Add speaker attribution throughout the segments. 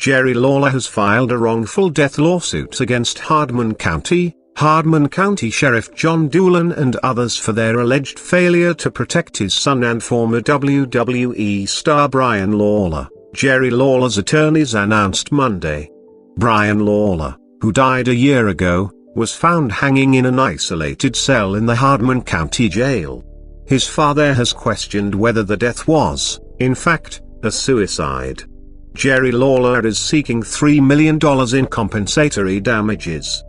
Speaker 1: Jerry Lawler has filed a wrongful death lawsuit against Hardeman County Sheriff John Doolan and others for their alleged failure to protect his son and former WWE star Brian Lawler, Jerry Lawler's attorneys announced Monday. Brian Lawler, who died a year ago, was found hanging in an isolated cell in the Hardeman County Jail. His father has questioned whether the death was, in fact, a suicide. Jerry Lawler is seeking $3 million in compensatory damages.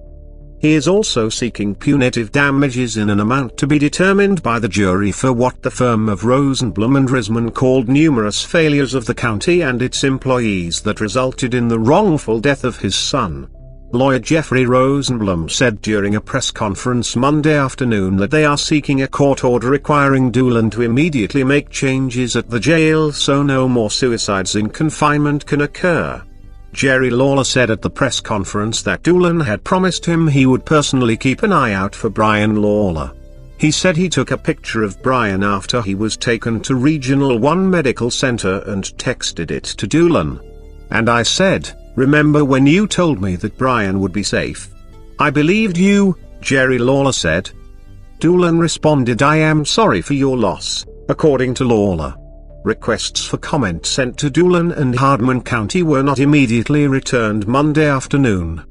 Speaker 1: He is also seeking punitive damages in an amount to be determined by the jury for what the firm of Rosenblum and Risman called numerous failures of the county and its employees that resulted in the wrongful death of his son. Lawyer Jeffrey Rosenblum said during a press conference Monday afternoon that they are seeking a court order requiring Doolan to immediately make changes at the jail so no more suicides in confinement can occur. Jerry Lawler said at the press conference that Doolan had promised him he would personally keep an eye out for Brian Lawler. He said he took a picture of Brian after he was taken to Regional 1 Medical Center and texted it to Doolan. "And I said, remember when you told me that Brian would be safe? I believed you," Jerry Lawler said. Doolan responded, "I am sorry for your loss," according to Lawler. Requests for comment sent to Doolan and Hardeman County were not immediately returned Monday afternoon.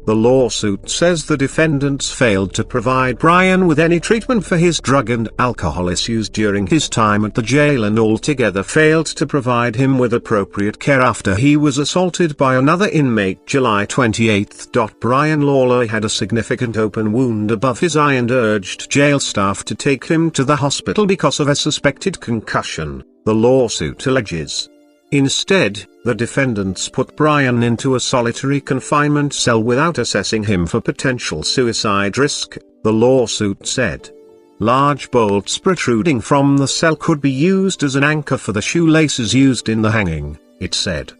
Speaker 1: The lawsuit says the defendants failed to provide Brian with any treatment for his drug and alcohol issues during his time at the jail and altogether failed to provide him with appropriate care after he was assaulted by another inmate July 28. Brian Lawler had a significant open wound above his eye and urged jail staff to take him to the hospital because of a suspected concussion, the lawsuit alleges. Instead, the defendants put Brian into a solitary confinement cell without assessing him for potential suicide risk, the lawsuit said. Large bolts protruding from the cell could be used as an anchor for the shoelaces used in the hanging, it said.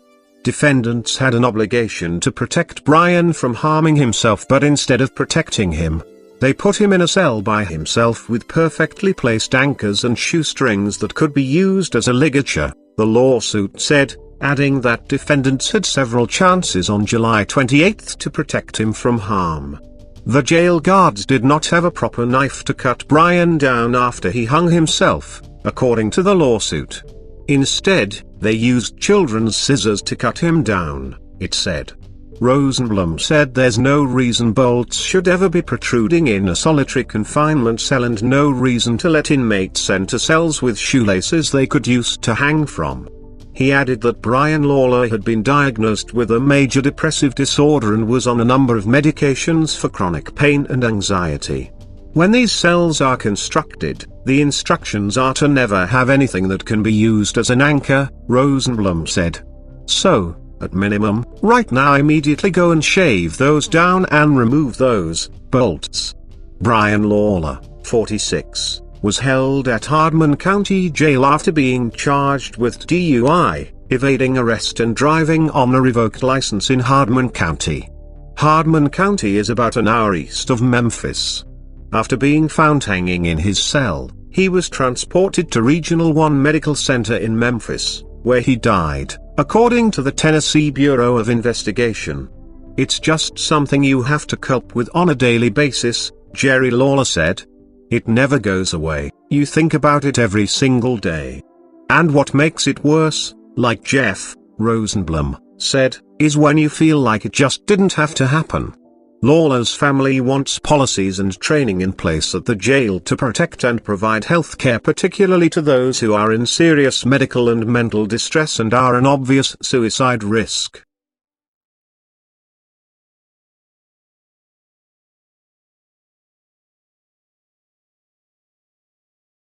Speaker 1: Defendants had an obligation to protect Brian from harming himself, but instead of protecting him, they put him in a cell by himself with perfectly placed anchors and shoestrings that could be used as a ligature, the lawsuit said, adding that defendants had several chances on July 28 to protect him from harm. The jail guards did not have a proper knife to cut Brian down after he hung himself, according to the lawsuit. Instead, they used children's scissors to cut him down, it said. Rosenblum said there's no reason bolts should ever be protruding in a solitary confinement cell and no reason to let inmates enter cells with shoelaces they could use to hang from. He added that Brian Lawler had been diagnosed with a major depressive disorder and was on a number of medications for chronic pain and anxiety. When these cells are constructed, the instructions are to never have anything that can be used as an anchor, Rosenblum said. So, at minimum, right now immediately go and shave those down and remove those bolts. Brian Lawler, 46, was held at Hardeman County Jail after being charged with DUI, evading arrest and driving on a revoked license in Hardeman County. Hardeman County is about an hour east of Memphis. After being found hanging in his cell, he was transported to Regional 1 Medical Center in Memphis, where he died, according to the Tennessee Bureau of Investigation. "It's just something you have to cope with on a daily basis," Jerry Lawler said. "It never goes away, you think about it every single day. And what makes it worse, like Jeff," Rosenblum said, "is when you feel like it just didn't have to happen." Lawler's family wants policies and training in place at the jail to protect and provide health care, particularly to those who are in serious medical and mental distress and are an obvious suicide risk.